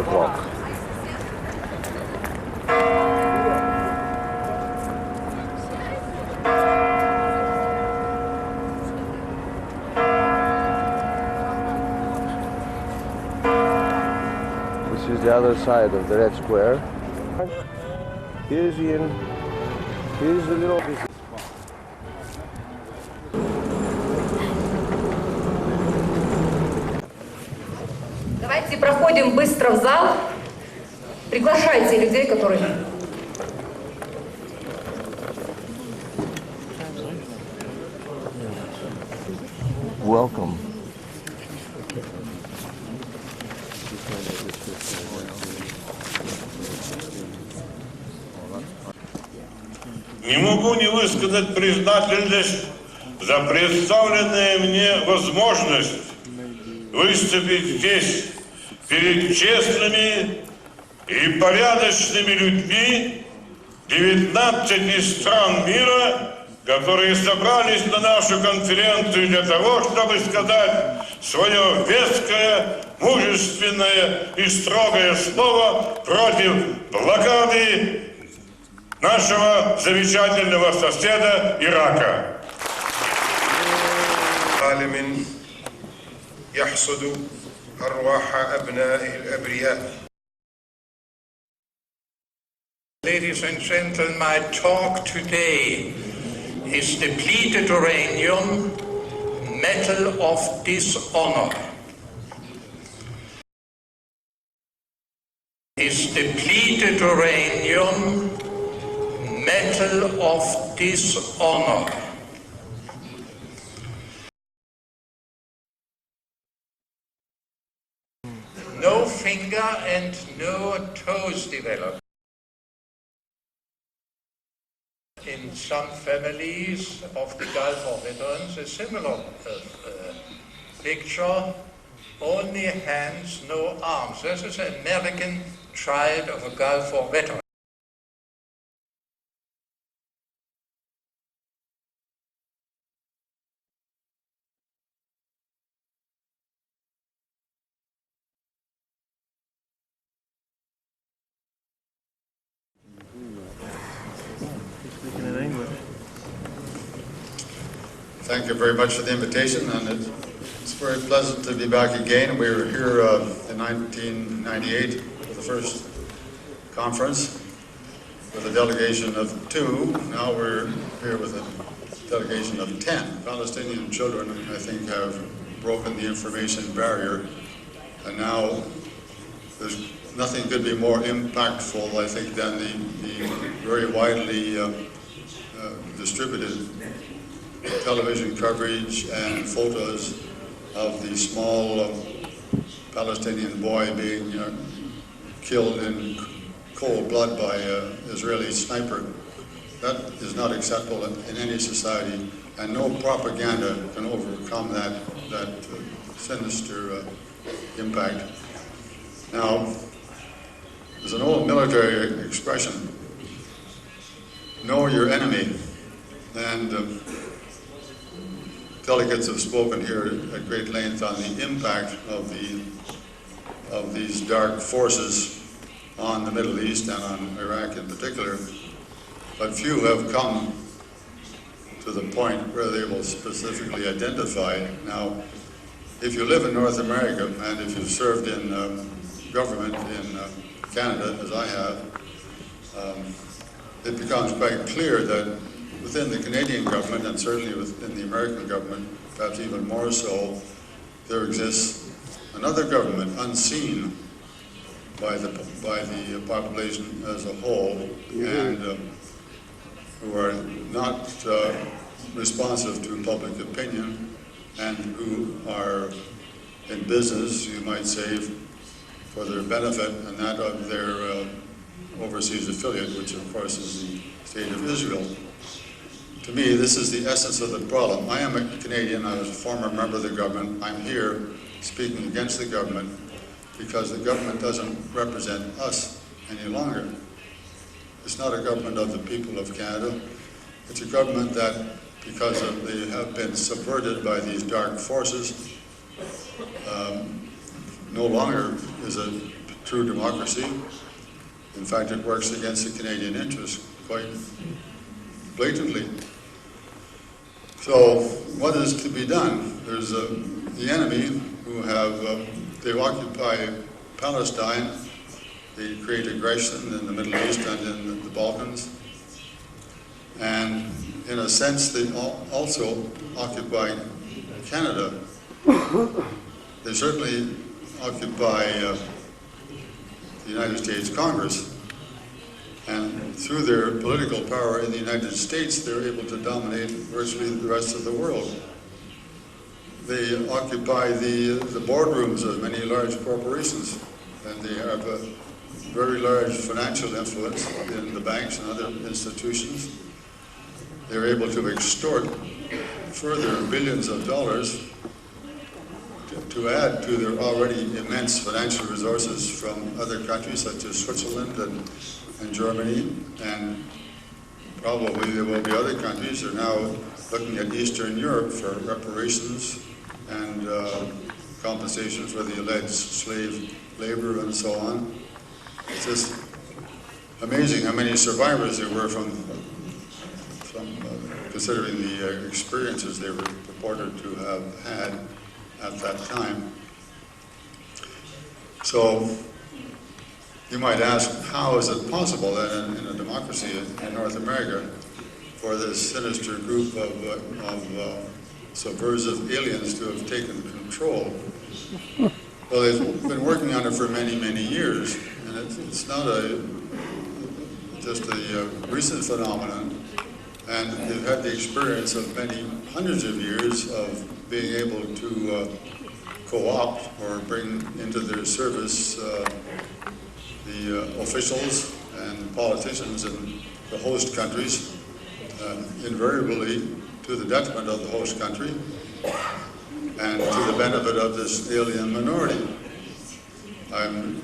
4 o'clock. This is the other side of the red square. Here's Ian. Here's the little business. Давайте проходим быстро в зал. Приглашайте людей, которые... Welcome. Не могу не высказать признательность за представленную мне возможность выступить здесь перед честными и порядочными людьми 19 стран мира, которые собрались на нашу конференцию для того, чтобы сказать свое веское, мужественное и строгое слово против блокады нашего замечательного соседа Ирака. عالم يحصد أرواح أبنائه الأبرياء. Ladies and gentlemen, my talk today is depleted uranium, metal of dishonor. Is depleted uranium, metal of dishonor. No finger and no toes developed. In some families of the Gulf War veterans, a similar picture, only hands, no arms. This is an American child of a Gulf War veteran. Thank you very much for the invitation, and it's very pleasant to be back again. We were here in 1998 for the first conference with a delegation of 2. Now we're here with a delegation of 10. Palestinian children, I think, have broken the information barrier, and now there's nothing could be more impactful, I think, than the very widely distributed television coverage and photos of the small Palestinian boy being killed in cold blood by an Israeli sniper. That is not acceptable in any society, and no propaganda can overcome that sinister impact. Now, there's an old military expression, know your enemy, and delegates have spoken here at great length on the impact of these dark forces on the Middle East and on Iraq in particular, but few have come to the point where they will specifically identify. Now, if you live in North America and if you've served in government in Canada, as I have, it becomes quite clear that within the Canadian government, and certainly within the American government, perhaps even more so, there exists another government unseen by the population as a whole, and who are not responsive to public opinion, and who are in business, you might say, for their benefit and that of their overseas affiliate, which of course is the State of Israel. To me, this is the essence of the problem. I am a Canadian. I was a former member of the government. I'm here speaking against the government because the government doesn't represent us any longer. It's not a government of the people of Canada. It's a government that, because they have been subverted by these dark forces, no longer is a true democracy. In fact, it works against the Canadian interest quite blatantly. So what is to be done? There's the enemy who they occupy Palestine, they create aggression in the Middle East and in the Balkans, and in a sense they also occupy Canada. They certainly occupy the United States Congress, and through their political power in the United States, they're able to dominate virtually the rest of the world. They occupy the boardrooms of many large corporations, and they have a very large financial influence in the banks and other institutions. They're able to extort further billions of dollars to add to their already immense financial resources from other countries such as Switzerland and Germany, and probably there will be other countries that are now looking at Eastern Europe for reparations and compensation for the alleged slave labor and so on. It's just amazing how many survivors there were from considering the experiences they were purported to have had at that time. So you might ask, how is it possible that in a democracy in North America for this sinister group of subversive aliens to have taken control? Well, they've been working on it for many, many years, and it's not just a recent phenomenon, and they've had the experience of many hundreds of years of being able to co-opt or bring into their service the officials and politicians in the host countries, invariably to the detriment of the host country and to the benefit of this alien minority. I'm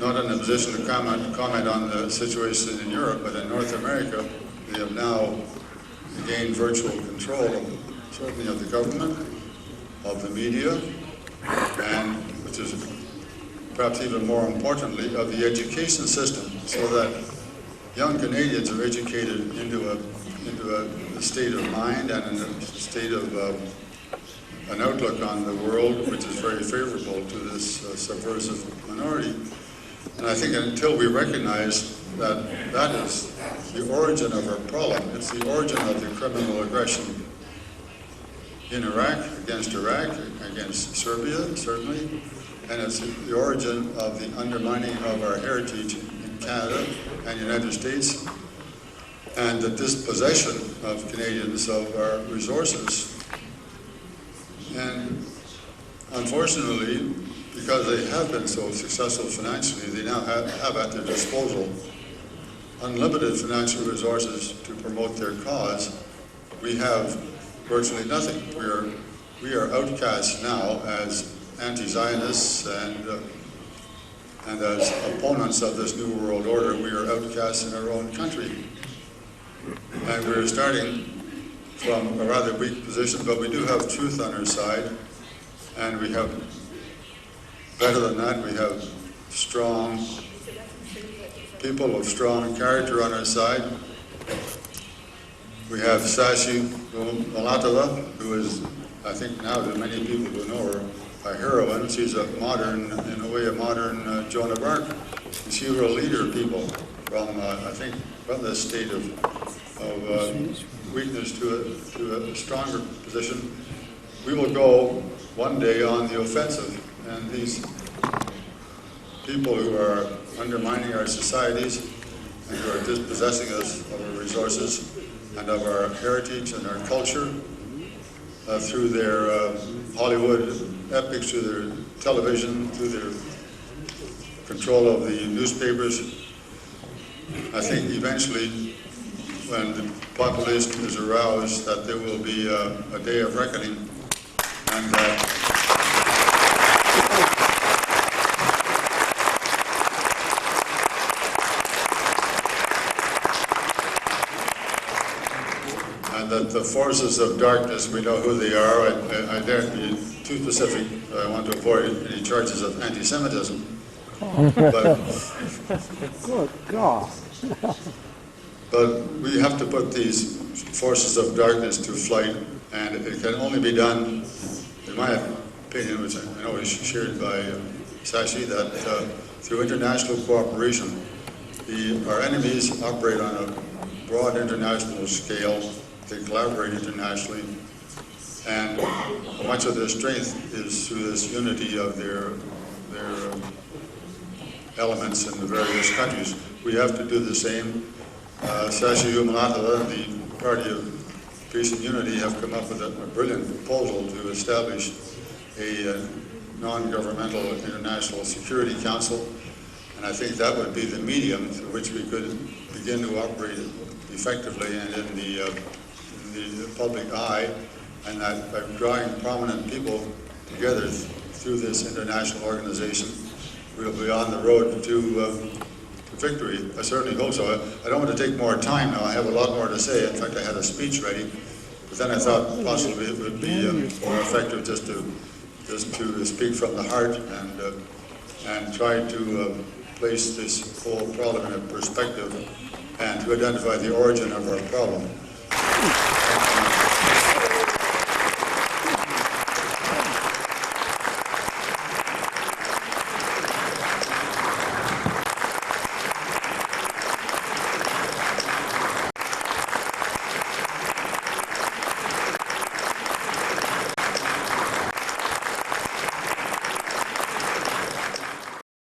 not in a position to comment on the situation in Europe, but in North America, they have now gained virtual control, certainly of the government, of the media, and, which is perhaps even more importantly, of the education system, so that young Canadians are educated into a state of mind and in a state of an outlook on the world which is very favorable to this subversive minority. And I think until we recognize that that is the origin of our problem, it's the origin of the criminal aggression in Iraq, against Serbia, certainly, and it's the origin of the undermining of our heritage in Canada and the United States, and the dispossession of Canadians of our resources. And unfortunately, because they have been so successful financially, they now have at their disposal unlimited financial resources to promote their cause. We have virtually nothing. We are outcast now as anti-Zionists and as opponents of this New World Order. We are outcast in our own country. And we're starting from a rather weak position, but we do have truth on our side, and we have, better than that, we have strong people of strong character on our side. We have Sashi Malatala, who is, I think now to many people who know her, a heroine. She's a modern, in a way, a modern Joan of Arc. And she will lead her people from, I think, from this state of weakness to a stronger position. We will go one day on the offensive, and these people who are undermining our societies and who are dispossessing us of our resources and of our heritage and our culture through their Hollywood epics, through their television, through their control of the newspapers. I think eventually, when the population is aroused, that there will be a day of reckoning, and that the forces of darkness, we know who they are. I daren't be too specific. I want to avoid any charges of anti-Semitism. Good God. But we have to put these forces of darkness to flight, and it can only be done, in my opinion, which I know is shared by Sashi, that through international cooperation. Our enemies operate on a broad international scale. They collaborate internationally, and much of their strength is through this unity of their elements in the various countries. We have to do the same. Sashi Humanatala, the Party of Peace and Unity, have come up with a brilliant proposal to establish a non-governmental international security council, and I think that would be the medium through which we could begin to operate effectively and in the public eye, and that by drawing prominent people together through this international organization, we'll be on the road to victory. I certainly hope so. I don't want to take more time now. I have a lot more to say. In fact, I had a speech ready, but then I thought possibly it would be more effective just to speak from the heart and try to place this whole problem in a perspective and to identify the origin of our problem.